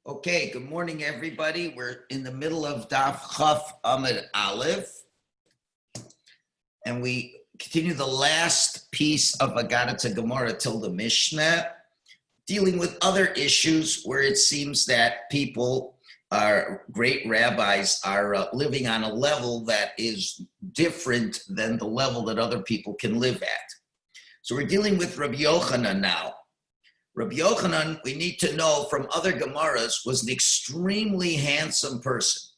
Okay, good morning, everybody. We're in the middle of Daf Chaf Amud Aleph, and we continue the last piece of Agadah Gemara till the Mishnah, dealing with other issues where it seems that people, great rabbis, are living on a level that is different than the level that other people can live at. So we're dealing with Rabbi Yochanan now. Rabbi Yochanan, we need to know from other Gemaras, was an extremely handsome person.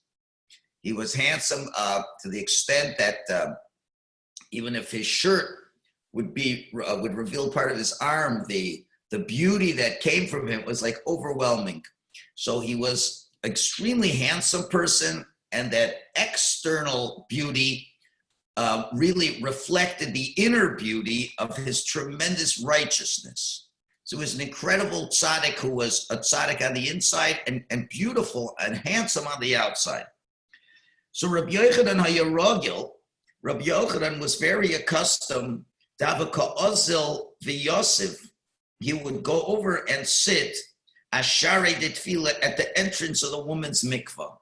He was handsome to the extent that even if his shirt would reveal part of his arm, the beauty that came from him was like overwhelming. So he was an extremely handsome person, and that external beauty really reflected the inner beauty of his tremendous righteousness. So he was an incredible tzaddik who was a tzaddik on the inside and beautiful and handsome on the outside. So Rabbi Yochanan HaYarogil, Rabbi Yochanan was very accustomed to have a ka'ozil v'yosef. He would go over and sit asharei de tefillah at the entrance of the woman's mikvah.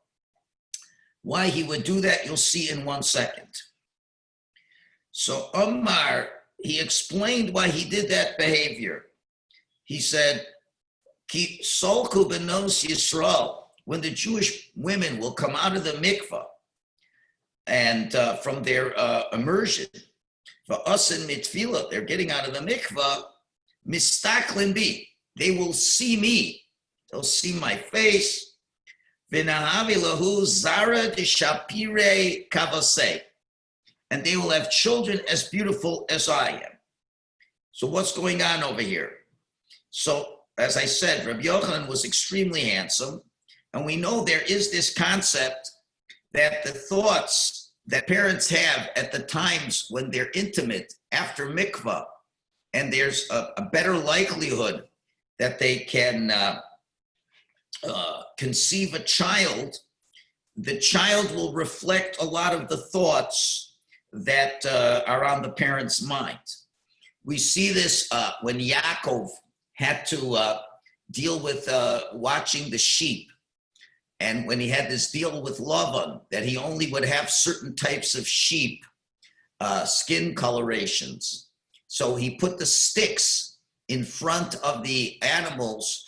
Why he would do that, you'll see in 1 second. So Omar, he explained why he did that behavior. He said, Ki solku benos Yisrael, when the Jewish women will come out of the mikvah and from their immersion, va'asin mitfilah, they're getting out of the mikvah, mistaklin bi, they will see me, they'll see my face, v'nahavi lahu zara de shapire kavasei, and they will have children as beautiful as I am. So what's going on over here? So, as I said, Rabbi Yochanan was extremely handsome, and we know there is this concept that the thoughts that parents have at the times when they're intimate after mikvah, and there's a better likelihood that they can conceive a child, the child will reflect a lot of the thoughts that are on the parent's mind. We see this when Yaakov had to deal with watching the sheep. And when he had this deal with Lavan, that he only would have certain types of sheep, skin colorations. So he put the sticks in front of the animals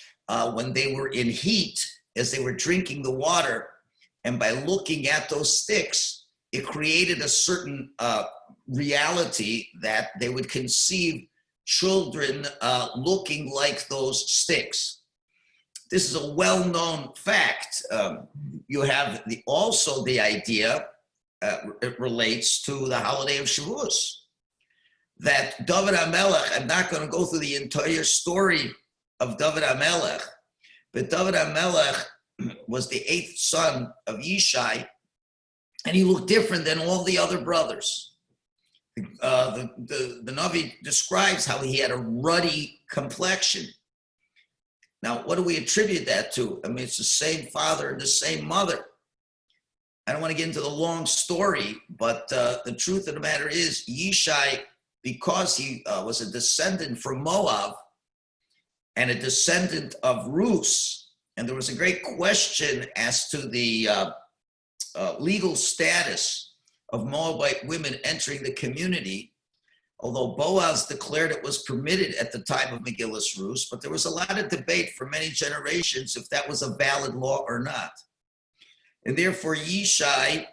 when they were in heat, as they were drinking the water. And by looking at those sticks, it created a certain reality that they would conceive children looking like those sticks. This is a well-known fact. You have also the idea, it relates to the holiday of Shavuos, that David HaMelech, I'm not going to go through the entire story of David HaMelech, but David HaMelech was the 8th son of Yishai, and he looked different than all the other brothers. The Navi describes how he had a ruddy complexion. Now, what do we attribute that to? I mean, it's the same father and the same mother. I don't want to get into the long story, but the truth of the matter is Yishai, because he was a descendant from Moab and a descendant of Rus, and there was a great question as to the legal status of Moabite women entering the community, although Boaz declared it was permitted at the time of Megillus Rus, but there was a lot of debate for many generations if that was a valid law or not. And therefore Yishai,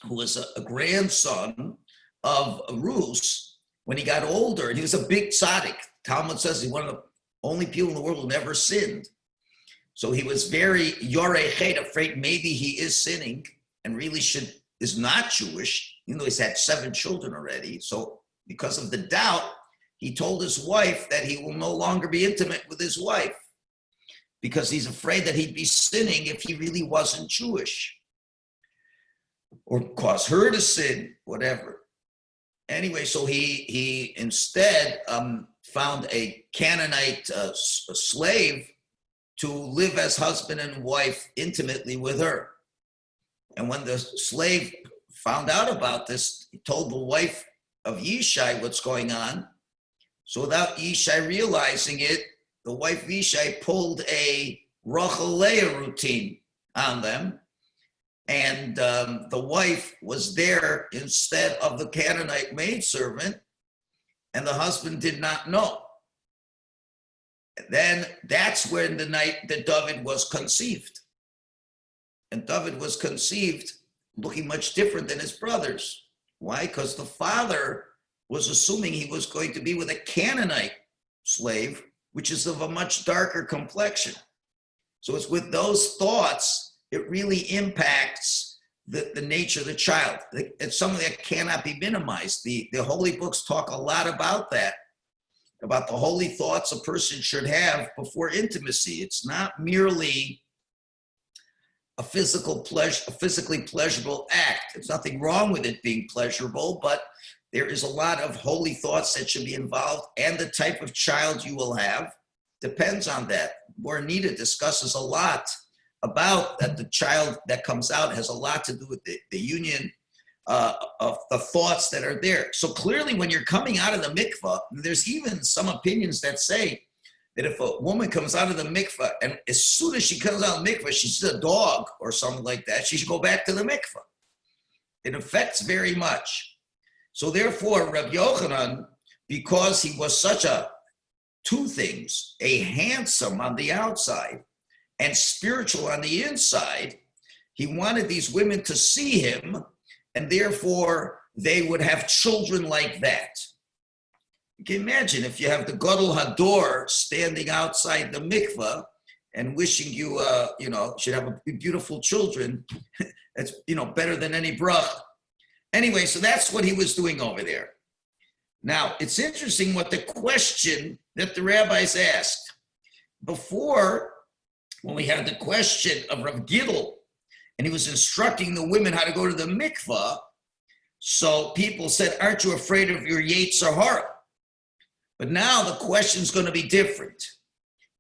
who was a grandson of Rus, when he got older, and he was a big tzaddik, Talmud says he's one of the only people in the world who never sinned. So he was very yorei chet, afraid maybe he is sinning and really is not Jewish, even though he's had 7 children already. So because of the doubt, he told his wife that he will no longer be intimate with his wife because he's afraid that he'd be sinning if he really wasn't Jewish or cause her to sin, whatever. Anyway, so he instead found a Canaanite a slave to live as husband and wife intimately with her. And when the slave found out about this, he told the wife of Yishai what's going on. So without Yishai realizing it, the wife of Yishai pulled a Rachel Leah routine on them. And the wife was there instead of the Canaanite maidservant, and the husband did not know. And then that's when the night that David was conceived. And David was conceived looking much different than his brothers. Why? Because the father was assuming he was going to be with a Canaanite slave, which is of a much darker complexion. So it's with those thoughts, it really impacts the nature of the child. It's something that cannot be minimized. The holy books talk a lot about that, about the holy thoughts a person should have before intimacy. It's not merely a physically pleasurable act. There's nothing wrong with it being pleasurable, but there is a lot of holy thoughts that should be involved, and the type of child you will have depends on that. Bornita discusses a lot about that. The child that comes out has a lot to do with the union of the thoughts that are there. So clearly when you're coming out of the mikvah, there's even some opinions that say that if a woman comes out of the mikvah and as soon as she comes out of the mikvah, she's a dog or something like that, she should go back to the mikvah. It affects very much. So therefore, Rabbi Yochanan, because he was such two things, a handsome on the outside and spiritual on the inside, he wanted these women to see him, and therefore they would have children like that. You can imagine if you have the Gadol Hador standing outside the mikveh and wishing you, should have beautiful children. That's, better than any bracha. Anyway, so that's what he was doing over there. Now, it's interesting what the question that the rabbis asked. Before, when we had the question of Rav Gidl, and he was instructing the women how to go to the mikveh, so people said, aren't you afraid of your Yetzer Hara? But now the question's going to be different.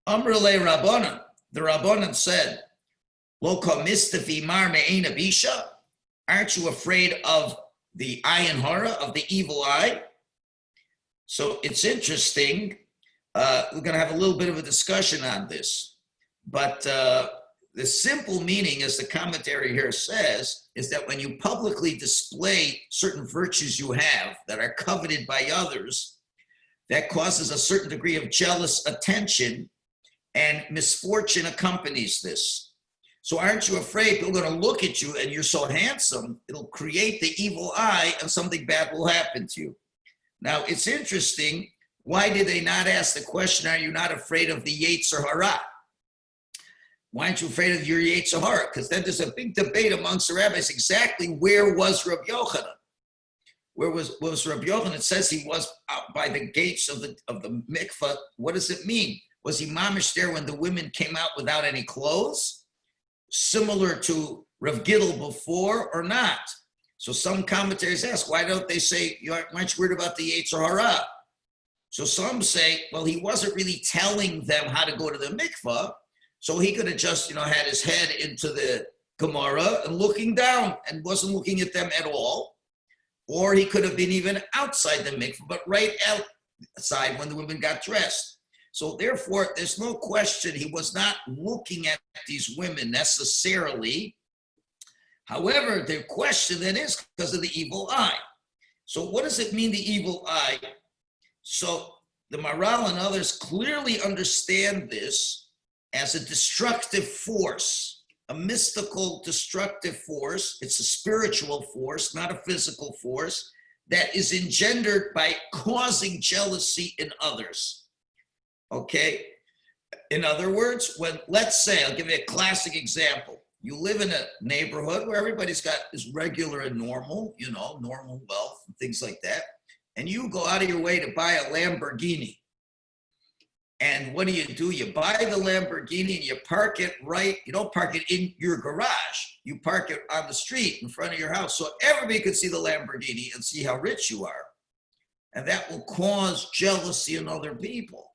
Amrle Rabbanan, the Rabbanan said, Lo mistafi mar me'ein abisha? Aren't you afraid of the ayin hara, of the evil eye? So it's interesting. We're going to have a little bit of a discussion on this. But the simple meaning, as the commentary here says, is that when you publicly display certain virtues you have that are coveted by others, that causes a certain degree of jealous attention, and misfortune accompanies this. So aren't you afraid people are going to look at you and you're so handsome, it'll create the evil eye and something bad will happen to you. Now, it's interesting. Why did they not ask the question, are you not afraid of the Yetzer Hara? Why aren't you afraid of your Yetzer Hara? Because then there's a big debate amongst the rabbis exactly where was Rabbi Yochanan? Where was Rabbi Yochanan? It says he was out by the gates of the mikveh. What does it mean? Was he mamish there when the women came out without any clothes? Similar to Rav Gidl before or not? So some commentators ask, why don't they say, aren't you worried about the Yetzer Hara? So some say, well, he wasn't really telling them how to go to the mikveh, so he could have just, had his head into the Gemara and looking down and wasn't looking at them at all. Or he could have been even outside the mikveh, but right outside when the women got dressed. So therefore, there's no question he was not looking at these women necessarily. However, the question then is because of the evil eye. So what does it mean, the evil eye? So the Maharal and others clearly understand this as a destructive force, a mystical destructive force. It's a spiritual force, not a physical force, that is engendered by causing jealousy in others. Okay? In other words, let's say, I'll give you a classic example. You live in a neighborhood where everybody's is regular and normal, normal wealth and things like that. And you go out of your way to buy a Lamborghini. And what do? You buy the Lamborghini and you park it you don't park it in your garage. You park it on the street in front of your house so everybody can see the Lamborghini and see how rich you are. And that will cause jealousy in other people.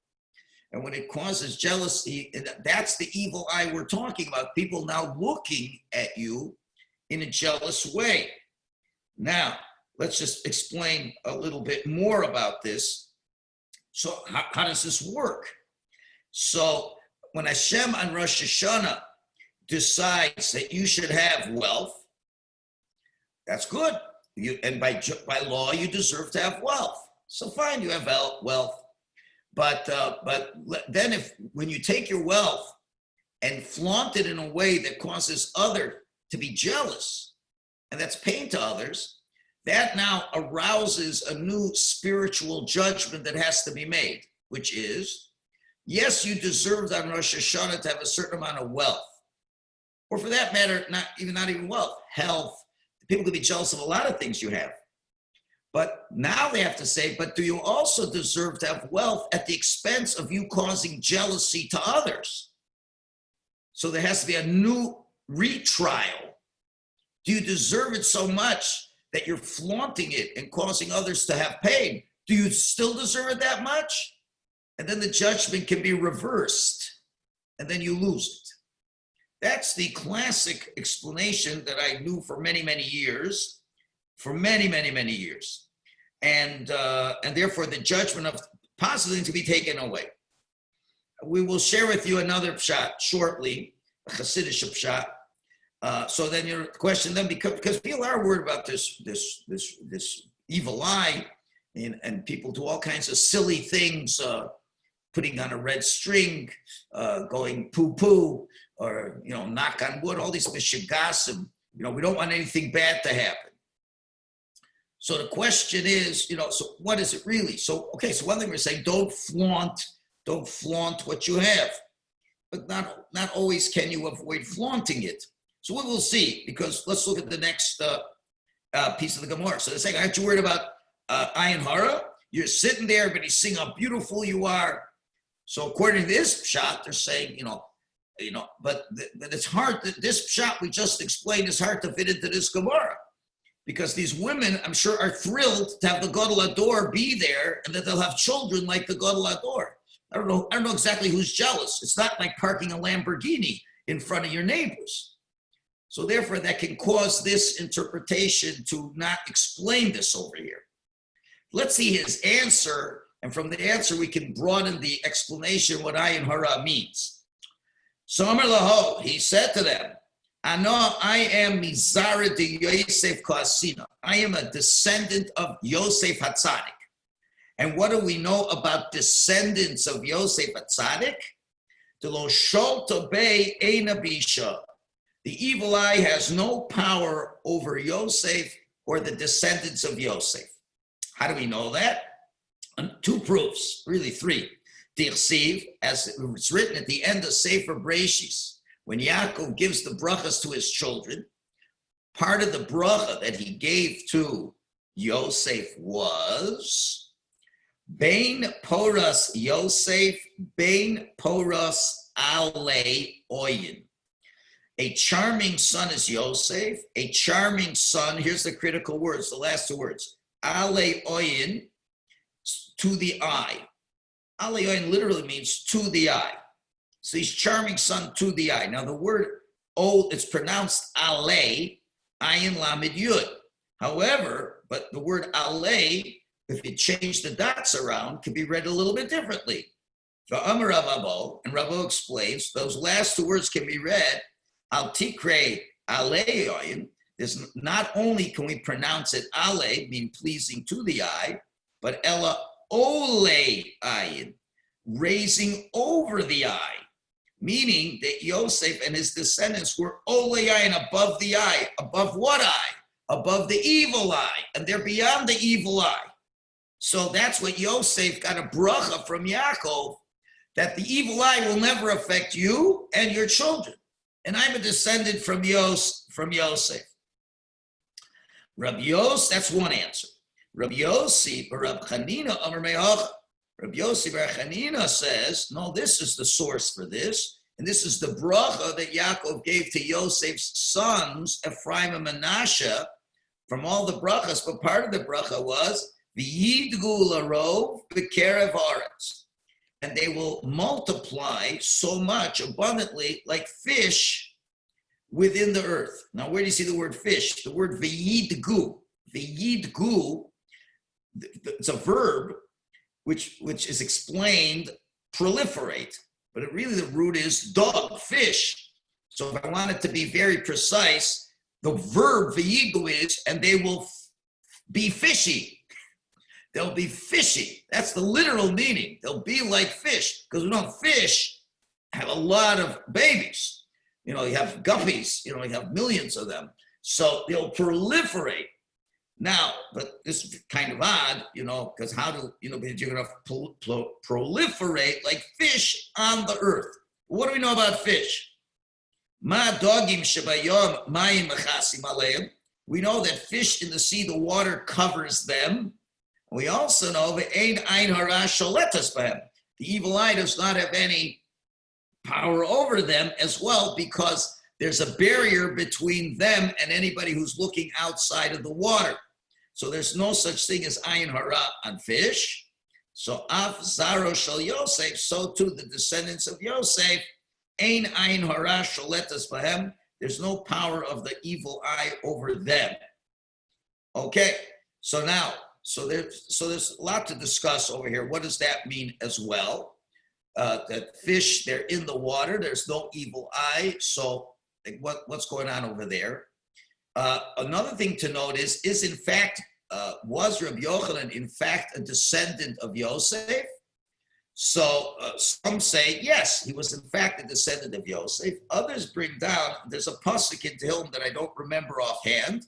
And when it causes jealousy, that's the evil eye we're talking about. People now looking at you in a jealous way. Now, let's just explain a little bit more about this. So how does this work? So when Hashem on Rosh Hashanah decides that you should have wealth, that's good. And by law, you deserve to have wealth. So fine, you have wealth. But then when you take your wealth and flaunt it in a way that causes others to be jealous, and that's pain to others, that now arouses a new spiritual judgment that has to be made, which is, yes, you deserved on Rosh Hashanah to have a certain amount of wealth, or for that matter, not even wealth, health. People could be jealous of a lot of things you have. But now they have to say, but do you also deserve to have wealth at the expense of you causing jealousy to others? So there has to be a new retrial. Do you deserve it so much that you're flaunting it and causing others to have pain? Do you still deserve it that much? And then the judgment can be reversed, and then you lose it. That's the classic explanation that I knew for many, many years, and therefore the judgment of positive to be taken away. We will share with you another pshat shortly, a Hasidic pshat. So then your question then because people are worried about this evil eye, and people do all kinds of silly things, putting on a red string, going poo-poo, or, knock on wood, all these mishigasim. We don't want anything bad to happen. So the question is, so what is it really? So one thing we're saying, don't flaunt what you have, but not always can you avoid flaunting it. So we will see, because let's look at the next piece of the Gemara. So they're saying, aren't you worried about ayin hara? You're sitting there, everybody's seeing how beautiful you are. So according to this pshat, they're saying, but it's hard. This pshat we just explained is hard to fit into this Gemara, because these women, I'm sure, are thrilled to have the Gadol Hador be there, and that they'll have children like the Gadol Hador. I don't know exactly who's jealous. It's not like parking a Lamborghini in front of your neighbors. So therefore, that can cause this interpretation to not explain this over here. Let's see his answer, and from the answer we can broaden the explanation what ayin hara means. So Amar Laho, he said to them, I am Mizara de Yosef Kasina. I am a descendant of Yosef HaTzadik. And what do we know about descendants of Yosef HaTzadik? The lo sholta bei eina bisha. The evil eye has no power over Yosef or the descendants of Yosef. How do we know that? Two proofs, really three. Dirsiv, as it's written at the end of Sefer Berachos, when Yaakov gives the brachas to his children, part of the bracha that he gave to Yosef was Bein Poras Yosef, Bein Poras Ale Oyin. A charming son is Yosef. A charming son, here's the critical words, the last two words. Ale Oyin, to the eye. Ale Oyin literally means to the eye. So he's charming son to the eye. Now the word it's pronounced Ale, Ayin Lamed Yud. However, but the word Ale, if you change the dots around, can be read a little bit differently. Amar Ravo, and Ravo explains, those last two words can be read, Al Tikre Ale Oyin. There's not only can we pronounce it Ale, mean pleasing to the eye, but Ella Ole Ayin, raising over the eye, meaning that Yosef and his descendants were Ole Ayin, above the eye. Above what eye? Above the evil eye, and they're beyond the evil eye. So that's what Yosef got a bracha from Yaakov, that the evil eye will never affect you and your children. And I'm a descendant from Yosef. Rabbi Yosef, that's one answer. Rabbi Yossi, Rabbi Chanina, Amar Me'ach. Rabbi Yossi Bar Chanina says, no, this is the source for this. And this is the bracha that Yaakov gave to Yosef's sons, Ephraim and Manasseh, from all the brachas. But part of the bracha was, V'yidgu larov b'kerev haaretz. And they will multiply so much abundantly like fish within the earth. Now, where do you see the word fish? The word v'yidgu. V'yidgu, it's a verb which is explained proliferate. but the root is dog, fish. So if I want it to be very precise, the verb v'yigu is, and they will be fishy. They'll be fishy. That's the literal meaning. They'll be like fish, because we know fish have a lot of babies. You have guppies, you have millions of them. So they'll proliferate. Now, but this is kind of odd, because how do, because you're going to proliferate like fish on the earth. What do we know about fish? We know that fish in the sea, the water covers them. We also know that the evil eye does not have any power over them as well, because there's a barrier between them and anybody who's looking outside of the water. So there's no such thing as ayin hara on fish. So af zaro shel Yosef, so too the descendants of Yosef, ein ayin hara sholetas bahem. There's no power of the evil eye over them. Okay, so there's a lot to discuss over here. What does that mean as well? That fish, they're in the water. There's no evil eye. So what's going on over there? Another thing to note is in fact, was Rabbi Yochanan in fact a descendant of Yosef? So some say, yes, he was in fact a descendant of Yosef. Others bring down, there's a pasuk in Tehillim that I don't remember offhand,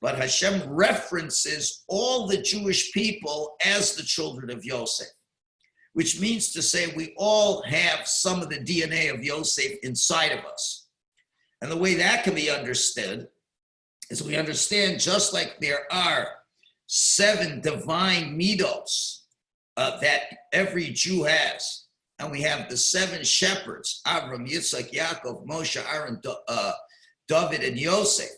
but Hashem references all the Jewish people as the children of Yosef, which means to say we all have some of the DNA of Yosef inside of us. And the way that can be understood is we understand just like there are 7 divine midos that every Jew has, and we have the 7 shepherds, Avram, Yitzchak, Yaakov, Moshe, Aaron, David, and Yosef,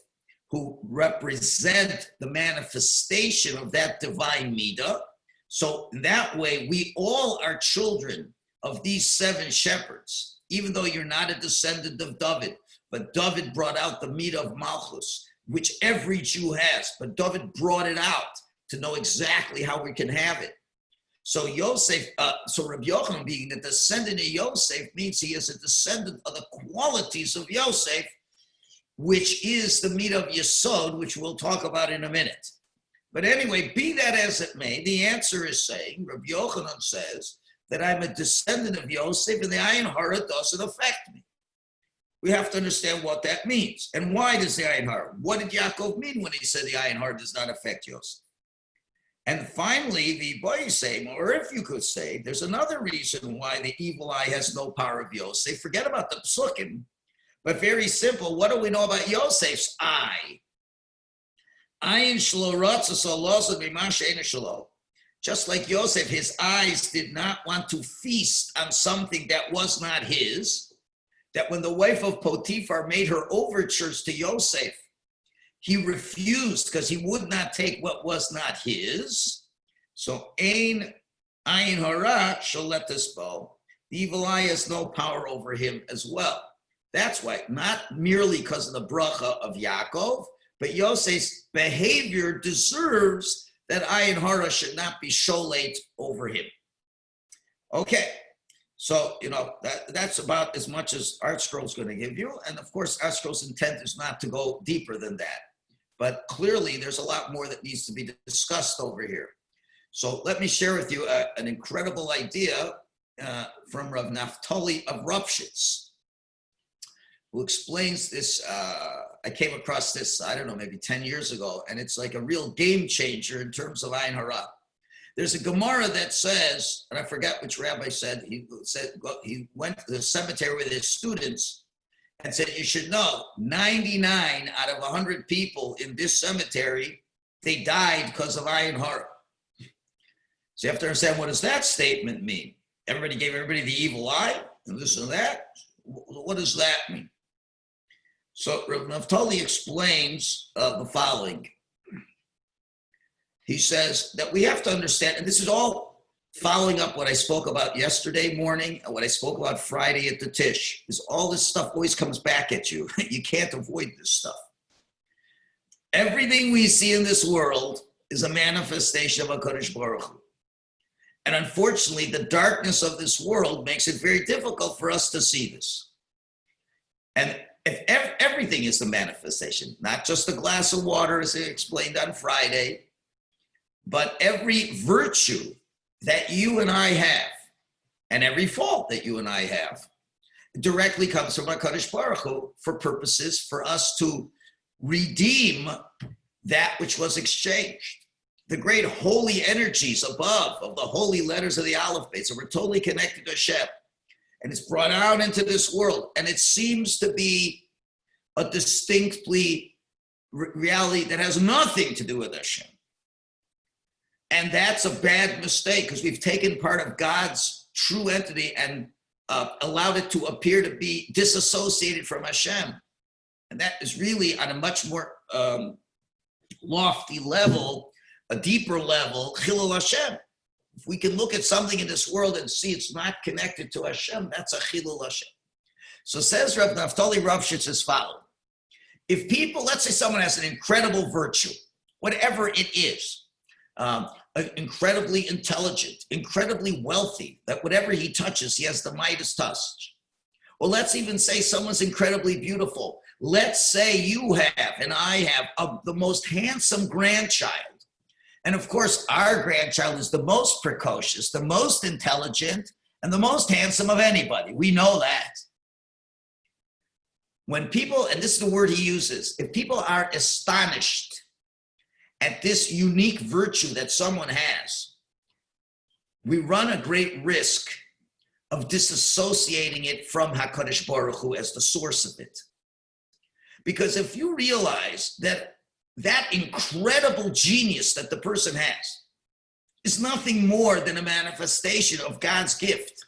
who represent the manifestation of that divine midah. So in that way, we all are children of these 7 shepherds, even though you're not a descendant of David. But David brought out the midah of Malchus, which every Jew has. But David brought it out to know exactly how we can have it. So Yosef, so Rabbi Yochanan being a descendant of Yosef means he is a descendant of the qualities of Yosef, which is the midah of Yesod, which we'll talk about in a minute. But anyway, be that as it may, the answer is saying, Rabbi Yochanan says, that I'm a descendant of Yosef and the ayin hara doesn't affect me. We have to understand what that means. And why does the ayin hara? What did Yaakov mean when he said the ayin hara does not affect Yosef? And finally, the boy say, or if you could say, there's another reason why the evil eye has no power of Yosef. Forget about the psukim, but very simple. What do we know about Yosef's eye? Ayin shelo ratzas alosad b'ma she'eina shelo. Just like Yosef, his eyes did not want to feast on something that was not his, that when the wife of Potiphar made her overtures to Yosef, he refused because he would not take what was not his. So, ein ayin hara sholetas bo. The evil eye has no power over him as well. That's why, not merely because of the bracha of Yaakov, but Yosef's behavior deserves that ayin hara should not be sholate over him. Okay, so that's about as much as ArtScroll's going to give you, and of course ArtScroll's intent is not to go deeper than that. But clearly, there's a lot more that needs to be discussed over here. So let me share with you an incredible idea from Rav Naftali of Ropshitz, who explains this. I came across this, I don't know, maybe 10 years ago, and it's like a real game changer in terms of ayin hara. There's a Gemara that says, and I forgot which rabbi said, he went to the cemetery with his students and said, you should know, 99 out of 100 people in this cemetery, they died because of ayin hara. So you have to understand, what does that statement mean? Everybody gave everybody the evil eye, and this and that. What does that mean? So Rav Naftali explains the following. He says that we have to understand, and this is all following up what I spoke about yesterday morning and what I spoke about Friday at the Tish, is all this stuff always comes back at you. You can't avoid this stuff. Everything we see in this world is a manifestation of HaKadosh Baruch Hu. And unfortunately, the darkness of this world makes it very difficult for us to see this. And if everything is the manifestation, not just a glass of water, as I explained on Friday, but every virtue that you and I have, and every fault that you and I have, directly comes from HaKadosh Baruch Hu for purposes for us to redeem that which was exchanged. The great holy energies above of the holy letters of the Aleph, so we're totally connected to Hashem. And it's brought out into this world. And it seems to be a distinctly reality that has nothing to do with Hashem. And that's a bad mistake because we've taken part of God's true entity and allowed it to appear to be disassociated from Hashem. And that is really on a much more lofty level, a deeper level, Chilul Hashem. If we can look at something in this world and see it's not connected to Hashem, that's a Chilul Hashem. So says Rav Naftali Ravshitz as follows. If people, let's say someone has an incredible virtue, whatever it is, incredibly intelligent, incredibly wealthy, that whatever he touches, he has the Midas touch. Or let's even say someone's incredibly beautiful. Let's say you have, and I have, the most handsome grandchild. And of course, our grandchild is the most precocious, the most intelligent, and the most handsome of anybody. We know that. When people, and this is the word he uses, if people are astonished at this unique virtue that someone has, we run a great risk of disassociating it from HaKadosh Baruch Hu as the source of it. Because if you realize that that incredible genius that the person has is nothing more than a manifestation of God's gift,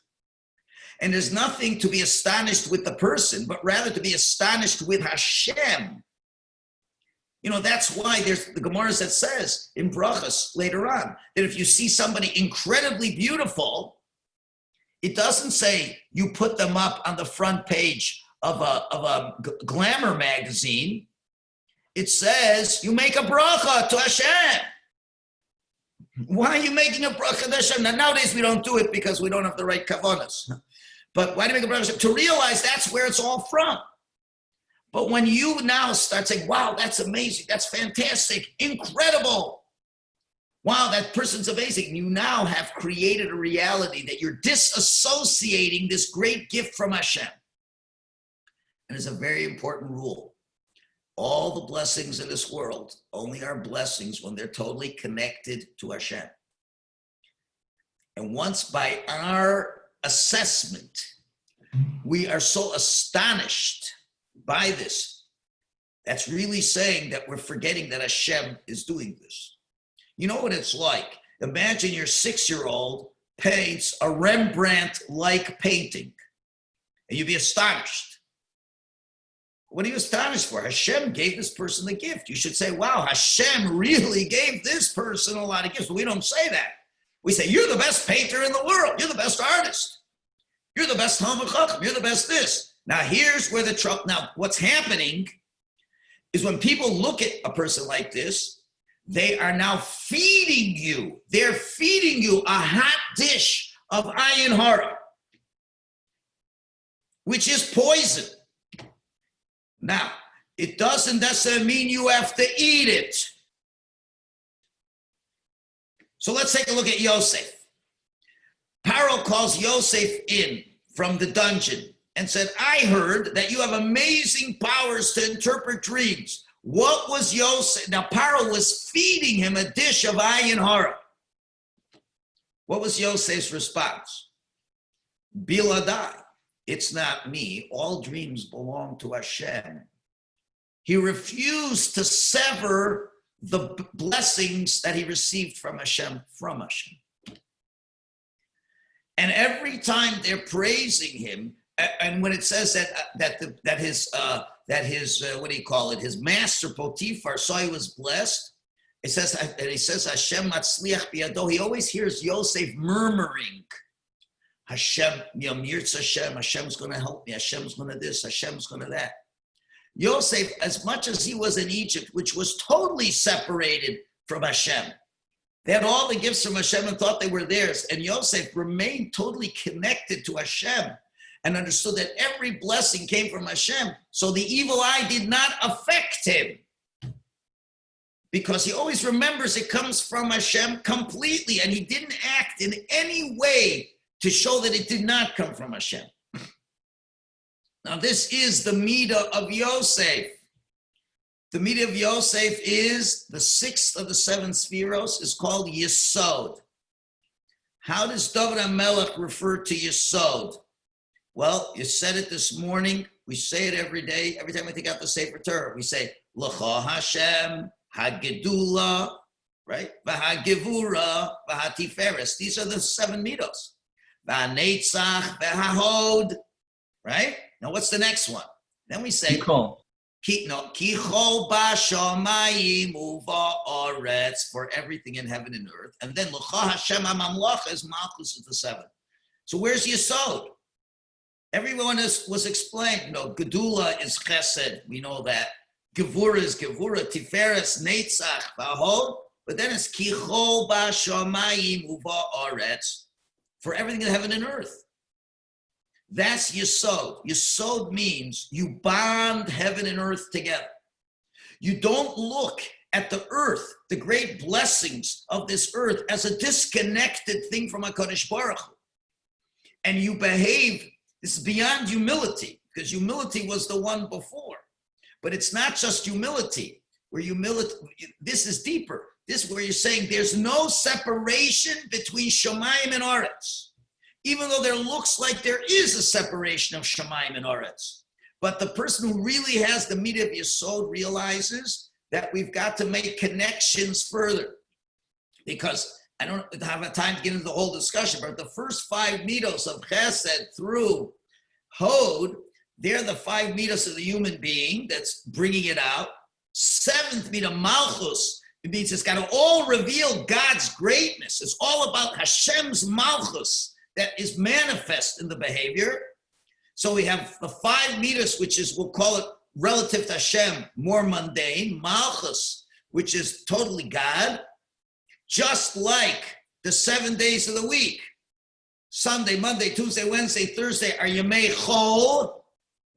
and there's nothing to be astonished with the person, but rather to be astonished with Hashem. You know, that's why there's the Gemara that says in Berachos later on, that if you see somebody incredibly beautiful, it doesn't say you put them up on the front page of a glamour magazine. It says you make a bracha to Hashem. Why are you making a bracha to Hashem? Now, nowadays we don't do it because we don't have the right kavanas. But why do you make a bracha to Hashem? To realize that's where it's all from. But when you now start saying, wow, that's amazing, that's fantastic, incredible. Wow, that person's amazing. You now have created a reality that you're disassociating this great gift from Hashem. And it's a very important rule. All the blessings in this world only are blessings when they're totally connected to Hashem. And once by our assessment, we are so astonished by this, that's really saying that we're forgetting that Hashem is doing this. You know what it's like? Imagine your 6-year-old paints a Rembrandt-like painting, and you'd be astonished. What are you astonished for? Hashem gave this person the gift. You should say, wow, Hashem really gave this person a lot of gifts. But we don't say that. We say, you're the best painter in the world. You're the best artist. You're the best Talmud Chacham. You're the best this. Now, here's where the trouble, now, what's happening is when people look at a person like this, they are now feeding you. They're feeding you a hot dish of ayin hara, which is poison. Now, it doesn't necessarily mean you have to eat it. So let's take a look at Yosef. Paro calls Yosef in from the dungeon and said, I heard that you have amazing powers to interpret dreams. What was Yosef? Now, Paro was feeding him a dish of ayin hara. What was Yosef's response? Biladai. It's not me. All dreams belong to Hashem. He refused to sever the blessings that he received from Hashem. And every time they're praising him, and when it says that his what do you call it? His master Potiphar saw he was blessed. It says, and he says Hashem matzliach biyado. He always hears Yosef murmuring, Hashem, Yirtz Hashem, Hashem's going to help me, Hashem's going to this, Hashem's going to that. Yosef, as much as he was in Egypt, which was totally separated from Hashem, They had all the gifts from Hashem and thought they were theirs. And Yosef remained totally connected to Hashem and understood that every blessing came from Hashem. So the evil eye did not affect him, because he always remembers it comes from Hashem completely, and he didn't act in any way to show that it did not come from Hashem. Now, this is the Midah of Yosef. The Midah of Yosef is the sixth of the seven Spheros, is called Yesod. How does David HaMelech refer to Yesod? Well, you said it this morning. We say it every day. Every time we take out the Sefer Torah, we say, L'cha Hashem, HaGedula, right? VaHaGevura, VaHaTiferes. These are the seven midos. VaNetzach, VaHahod, right? Now, what's the next one? Then we say, Kichol b'shamayim u'ba'aretz, for everything in heaven and earth. And then L'cha Hashem HaMamlacha is Malchus is the seventh. So where's Yesod? Everyone was explained. Gedula is Chesed. We know that. Gevura is Gevura, Tiferes, Netzach, Vahod. But then it's Kichol b'shamayim u'ba'aretz, for everything in heaven and earth. That's Yesod. Yesod means you bond heaven and earth together. You don't look at the earth, the great blessings of this earth, as a disconnected thing from HaKadosh Baruch Hu. And you behave, this is beyond humility, because humility was the one before. But it's not just humility, where humility, this is deeper. This is where you're saying there's no separation between Shamayim and Aretz, even though there looks like there is a separation of Shamayim and Aretz. But the person who really has the Midah of Yesod realizes that we've got to make connections further. Because I don't have a time to get into the whole discussion, but the first five midos of Chesed through Hod, they're the five midos of the human being that's bringing it out. Seventh midah, Malchus, it means it's got to all reveal God's greatness. It's all about Hashem's Malchus that is manifest in the behavior. So we have the five midas, which is, we'll call it relative to Hashem, more mundane, Malchus, which is totally God, just like the 7 days of the week. Sunday, Monday, Tuesday, Wednesday, Thursday are Yemei Chol,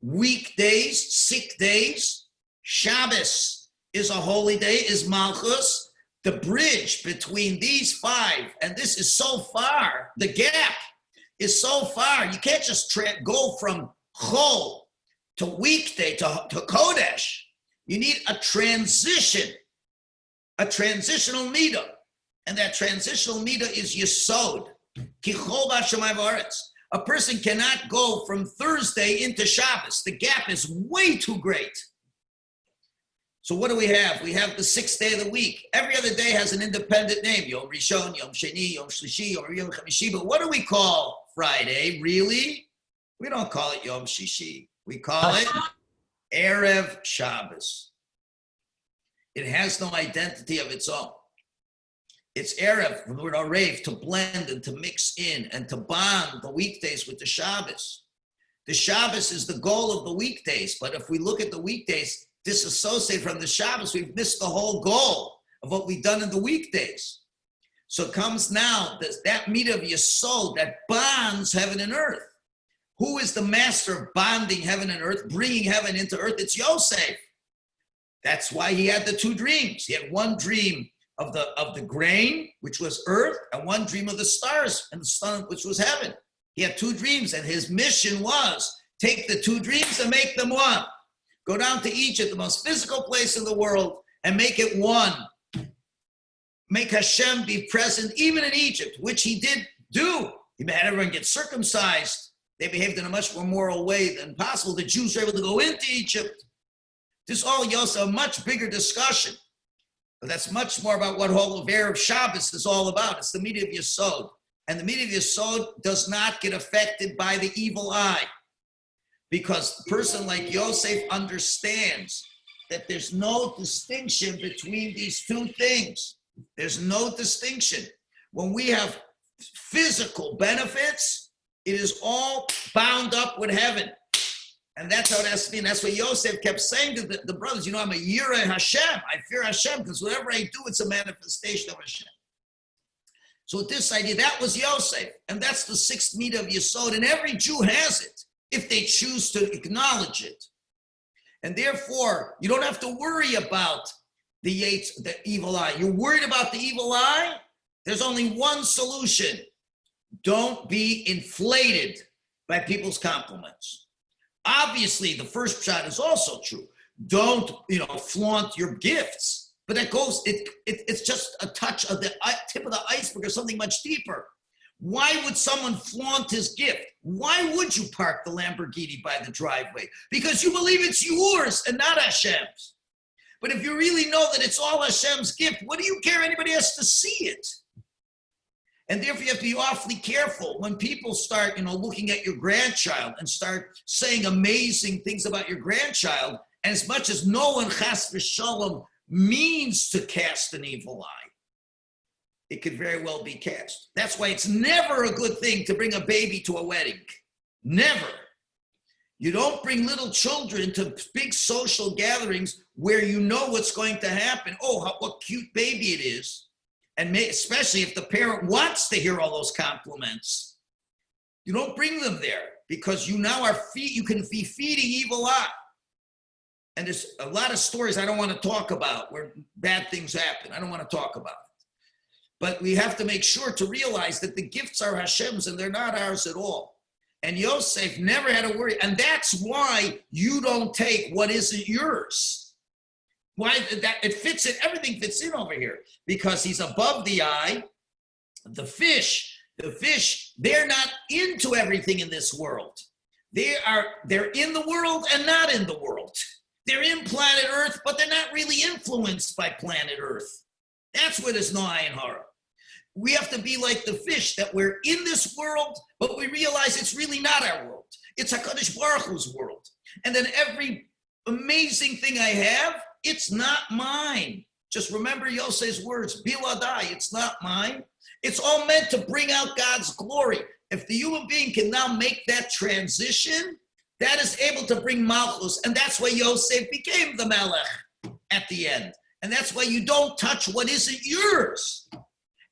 weekdays, sick days. Shabbos is a holy day, is Malchus. The bridge between these five, and this is so far, the gap is so far, you can't just go from Chol to weekday to Kodesh. You need a transitional midah. And that transitional midah is Yesod. Kichol b'shamayim v'aretz. A person cannot go from Thursday into Shabbos. The gap is way too great. So what do we have? We have the sixth day of the week. Every other day has an independent name. Yom Rishon, Yom Sheni, Yom Shlishi, Yom Chamishi. But what do we call Friday, really? We don't call it Yom Shishi. We call it Erev Shabbos. It has no identity of its own. It's Erev, from the word Arev, to blend and to mix in and to bond the weekdays with the Shabbos. The Shabbos is the goal of the weekdays, but if we look at the weekdays, disassociate from the Shabbos, we've missed the whole goal of what we've done in the weekdays. So it comes now, that midah of Yesod that bonds heaven and earth. Who is the master of bonding heaven and earth, bringing heaven into earth? It's Yosef. That's why he had the two dreams. He had one dream of the grain, which was earth, and one dream of the stars and the sun, which was heaven. He had two dreams, and his mission was take the two dreams and make them one. Go down to Egypt, the most physical place in the world, and make it one. Make Hashem be present even in Egypt, which he did do. He had everyone get circumcised. They behaved in a much more moral way than possible. The Jews were able to go into Egypt. This all Yosef, a much bigger discussion. But that's much more about what whole of Erev Shabbos is all about. It's the midah of Yesod. And the midah of Yesod does not get affected by the evil eye. Because a person like Yosef understands that there's no distinction between these two things. There's no distinction. When we have physical benefits, it is all bound up with heaven. And that's how it has to be. And that's what Yosef kept saying to the brothers, I'm a Yireh Hashem. I fear Hashem because whatever I do, it's a manifestation of Hashem. So this idea, that was Yosef, and that's the sixth midah of Yesod, and every Jew has it, if they choose to acknowledge it. And therefore, you don't have to worry about the evil eye. You're worried about the evil eye? There's only one solution. Don't be inflated by people's compliments. Obviously, the first shot is also true. Don't, flaunt your gifts. But that goes, it's just a touch of the tip of the iceberg or something much deeper. Why would someone flaunt his gift? Why would you park the Lamborghini by the driveway? Because you believe it's yours and not Hashem's. But if you really know that it's all Hashem's gift, what do you care anybody has to see it? And therefore you have to be awfully careful when people start, looking at your grandchild and start saying amazing things about your grandchild. And as much as no one, chas v'shalom, means to cast an evil eye, it could very well be cast. That's why it's never a good thing to bring a baby to a wedding. Never. You don't bring little children to big social gatherings where you know what's going to happen. Oh, what cute baby it is. And especially if the parent wants to hear all those compliments. You don't bring them there because you now you can be feeding evil eye. And there's a lot of stories I don't want to talk about where bad things happen. I don't want to talk about it. But we have to make sure to realize that the gifts are Hashem's and they're not ours at all. And Yosef never had to worry. And that's why you don't take what isn't yours. Why that it fits in, everything fits in over here. Because he's above the eye. The fish, they're not into everything in this world. They're in the world and not in the world. They're in planet Earth, but they're not really influenced by planet Earth. That's where there's no ayin hara. We have to be like the fish, that we're in this world, but we realize it's really not our world. It's HaKadosh Baruch Hu's world. And then every amazing thing I have, it's not mine. Just remember Yosef's words, biladai, it's not mine. It's all meant to bring out God's glory. If the human being can now make that transition, that is able to bring Malchus. And that's why Yosef became the Melech at the end. And that's why you don't touch what isn't yours.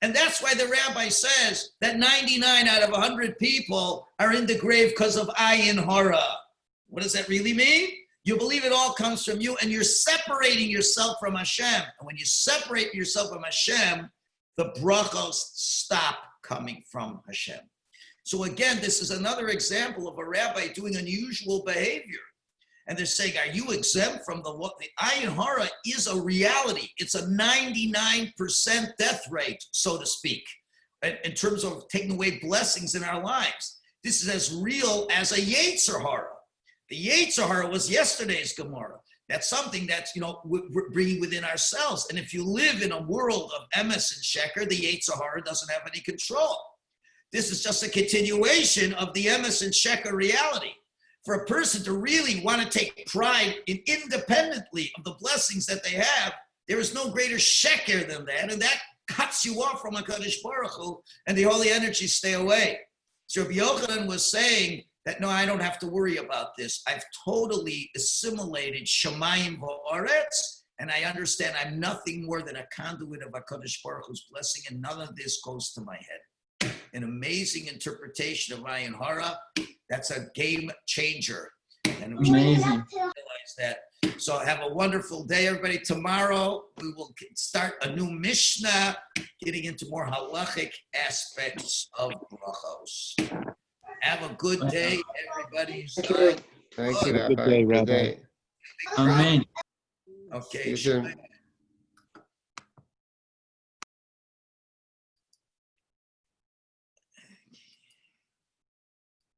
And that's why the rabbi says that 99 out of 100 people are in the grave because of ayin hara. What does that really mean? You believe it all comes from you and you're separating yourself from Hashem. And when you separate yourself from Hashem, the brachos stop coming from Hashem. So again, this is another example of a rabbi doing unusual behavior. And they're saying, are you exempt from the ayin hara is a reality. It's a 99% death rate, so to speak, in terms of taking away blessings in our lives. This is as real as a yetzer hara. The yetzer hara was yesterday's Gemara. That's something that's, we're bringing within ourselves. And if you live in a world of emes and sheker, the yetzer hara doesn't have any control. This is just a continuation of the emes and sheker reality. For a person to really want to take pride in independently of the blessings that they have, there is no greater sheker than that, and that cuts you off from HaKadosh Baruch Hu, and the holy energies stay away. So Rabbi Yochanan was saying that, no, I don't have to worry about this. I've totally assimilated Shemayim v'Oretz, and I understand I'm nothing more than a conduit of HaKadosh Baruch Hu's blessing, and none of this goes to my head. An amazing interpretation of ayin hara. That's a game changer. And we realize that. So have a wonderful day, everybody. Tomorrow we will start a new Mishnah, getting into more halachic aspects of brachos. Have a good day, everybody. Thank you. Thank you, Rabbi. Good day, Rabbi. Amen. Okay.